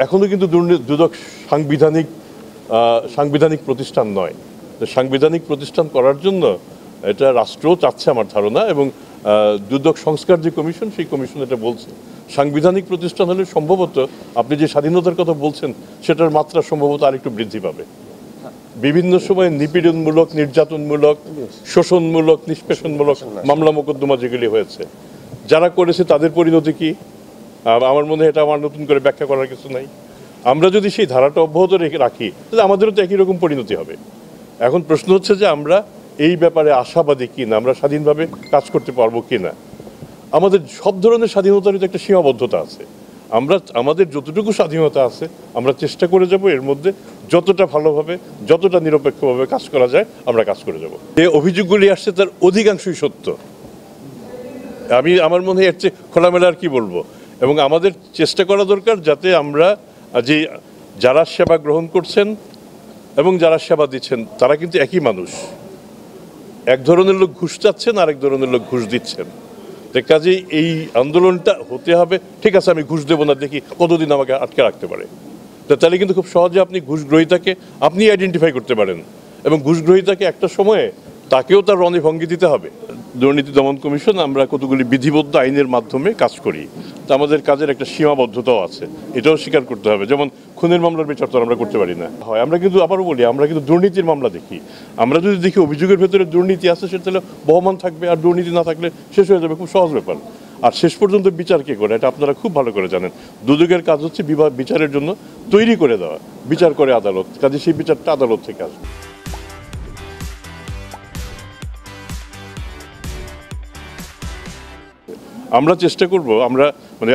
এখনো কিন্তু দুদক সাংবিধানিক প্রতিষ্ঠান নয়। সাংবিধানিক প্রতিষ্ঠান করার জন্য এটা রাষ্ট্রও চাচ্ছে আমার ধারণা, এবং দুদক সংস্কার যে কমিশন, সেই কমিশন এটা বলছে। সাংবিধানিক প্রতিষ্ঠান হলে সম্ভবত আপনি যে স্বাধীনতার কথা বলছেন সেটার মাত্রা সম্ভবত আরেকটু বৃদ্ধি পাবে। বিভিন্ন সময় নিপীড়নমূলক, নির্যাতনমূলক, শোষণমূলক, নিষ্পেষণমূলক মামলা মোকদ্দমা যেগুলি হয়েছে, যারা করেছে তাদের পরিণতি কি? আমার মনে হয় এটা আমার নতুন করে ব্যাখ্যা করার কিছু নাই। আমরা যদি সেই ধারাটা অব্যাহত রাখি তাহলে আমাদেরও তো একই রকম পরিণতি হবে। এখন প্রশ্ন হচ্ছে যে আমরা এই ব্যাপারে আশাবাদী কিনা, আমরা স্বাধীনভাবে কাজ করতে পারবো কিনা। আমাদের সব ধরনের স্বাধীনতারই তো একটা সীমাবদ্ধতা আছে। আমাদের যতটুকু স্বাধীনতা আছে আমরা চেষ্টা করে যাব এর মধ্যে যতটা ভালোভাবে, যতটা নিরপেক্ষভাবে কাজ করা যায় আমরা কাজ করে যাব। যে অভিযোগগুলি আসছে তার অধিকাংশই সত্য। আমার মনে হয় এর চেয়ে খোলামেলা আর কি বলবো। এবং আমাদের চেষ্টা করা দরকার যাতে আমরা যারা সেবা গ্রহণ করছেন এবং যারা সেবা দিচ্ছেন তারা কিন্তু একই মানুষ। এক ধরনের লোক ঘুষ চাচ্ছেন, আরেক ধরনের লোক ঘুষ দিচ্ছেন। কাজেই এই আন্দোলনটা হতে হবে, ঠিক আছে আমি ঘুষ দেবো না, দেখি কতদিন আমাকে আটকে রাখতে পারে। তাহলে কিন্তু খুব সহজে আপনি ঘুষগ্রহীতাকে আপনি আইডেন্টিফাই করতে পারেন, এবং ঘুষগ্রহীতাকে একটা সময়ে তাকেও তার রণভঙ্গি দিতে হবে। দুর্নীতি দমন কমিশন আমরা কতগুলি বিধিবদ্ধ আইনের মাধ্যমে কাজ করি, তা আমাদের কাজের একটা সীমাবদ্ধতাও আছে, এটাও স্বীকার করতে হবে। যেমন খুনের মামলার বিচার তো আমরা করতে পারি না। হয় আমরা কিন্তু আবারও বলি, আমরা কিন্তু দুর্নীতির মামলা দেখি। আমরা যদি দেখি অভিযোগের ভেতরে দুর্নীতি আছে, সেটা তাহলে বহমান থাকবে, আর দুর্নীতি না থাকলে শেষ হয়ে যাবে, খুব সহজ ব্যাপার। আর শেষ পর্যন্ত বিচার কে করে এটা আপনারা খুব ভালো করে জানেন। দুদকের কাজ হচ্ছে বিচারের জন্য তৈরি করে দেওয়া, বিচার করে আদালত, কাজে সেই বিচারটা আদালত থেকে আসবে। আমরা চেষ্টা করব,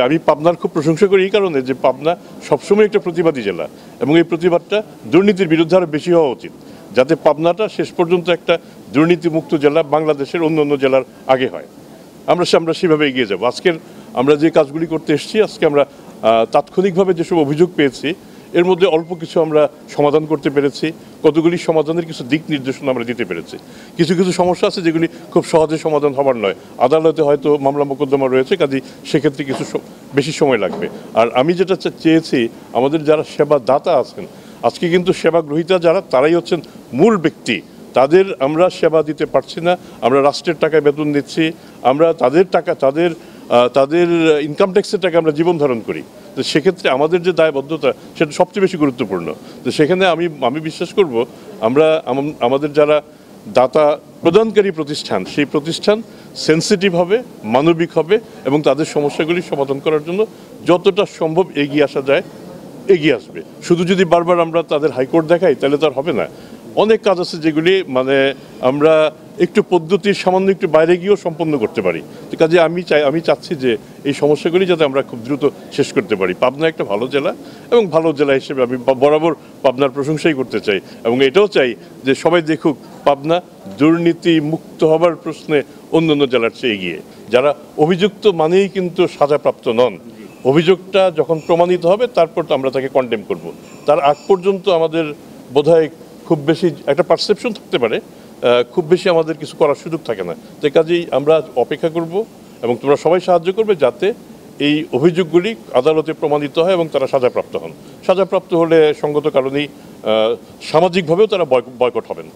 আমি পাবনার খুব প্রশংসা করি এই কারণে যে পাবনা সবসময় একটা প্রতিবাদী জেলা, এবং এই প্রতিবাদটা দুর্নীতির বিরুদ্ধে আরও বেশি হওয়া উচিত, যাতে পাবনাটা শেষ পর্যন্ত একটা দুর্নীতিমুক্ত জেলা বাংলাদেশের অন্য জেলার আগে হয়। আমরা সেভাবে এগিয়ে যাব। আমরা যে কাজগুলি করতে এসেছি, আজকে আমরা তাৎক্ষণিকভাবে যেসব অভিযোগ পেয়েছি এর মধ্যে অল্প কিছু আমরা সমাধান করতে পেরেছি, কতগুলি সমাধানের কিছু দিক নির্দেশনা আমরা দিতে পেরেছি। কিছু সমস্যা আছে যেগুলি খুব সহজে সমাধান হবার নয়, আদালতে হয়তো মামলা মোকদ্দমা রয়েছে, কাজে সেক্ষেত্রে কিছু বেশি সময় লাগবে। আর আমি যেটা চেয়েছি, আমাদের যারা সেবা দাতা আছেন, আজকে কিন্তু সেবা গ্রহীতা যারা, তারাই হচ্ছেন মূল ব্যক্তি। তাদের আমরা সেবা দিতে পারছি না, আমরা রাষ্ট্রের টাকায় বেতন দিচ্ছি, আমরা তাদের ইনকাম ট্যাক্সের টাকা আমরা জীবন ধারণ করি। তো সেক্ষেত্রে আমাদের যে দায়বদ্ধতা সেটা সবচেয়ে বেশি গুরুত্বপূর্ণ। তো সেখানে আমি বিশ্বাস করব আমাদের যারা দাতা প্রদানকারী প্রতিষ্ঠান, সেই প্রতিষ্ঠান সেন্সিটিভ হবে, মানবিক হবে, এবং তাদের সমস্যাগুলি সমাধান করার জন্য যতটা সম্ভব এগিয়ে আসা যায় এগিয়ে আসবে। শুধু যদি বারবার আমরা তাদের হাইকোর্ট দেখাই তাহলে তো আর হবে না। অনেক কাজ আছে যেগুলি আমরা একটু পদ্ধতির সামান্য একটু বাইরে গিয়েও সম্পন্ন করতে পারি। তো কাজে আমি চাচ্ছি যে এই সমস্যাগুলি যাতে আমরা খুব দ্রুত শেষ করতে পারি। পাবনা একটা ভালো জেলা, এবং ভালো জেলা হিসেবে আমি বরাবর পাবনার প্রশংসাই করতে চাই, এবং এটাও চাই যে সবাই দেখুক পাবনা দুর্নীতি মুক্ত হবার প্রশ্নে অন্যান্য জেলার চেয়ে এগিয়ে। যারা অভিযুক্ত মানেই কিন্তু সাজাপ্রাপ্ত নন। অভিযোগটা যখন প্রমাণিত হবে তারপর তো আমরা তাকে কন্ডেম করব। তার আগ পর্যন্ত আমাদের বোধহয় খুব বেশি একটা পারসেপশন থাকতে পারে, খুব বেশি আমাদের কিছু করার সুযোগ থাকে না। তো কাজেই আমরা অপেক্ষা করব, এবং তোমরা সবাই সাহায্য করবে যাতে এই অভিযোগগুলি আদালতে প্রমাণিত হয় এবং তারা সাজাপ্রাপ্ত হন। সাজাপ্রাপ্ত হলে সঙ্গত কারণেই সামাজিকভাবেও তারা বয়কট হবেন।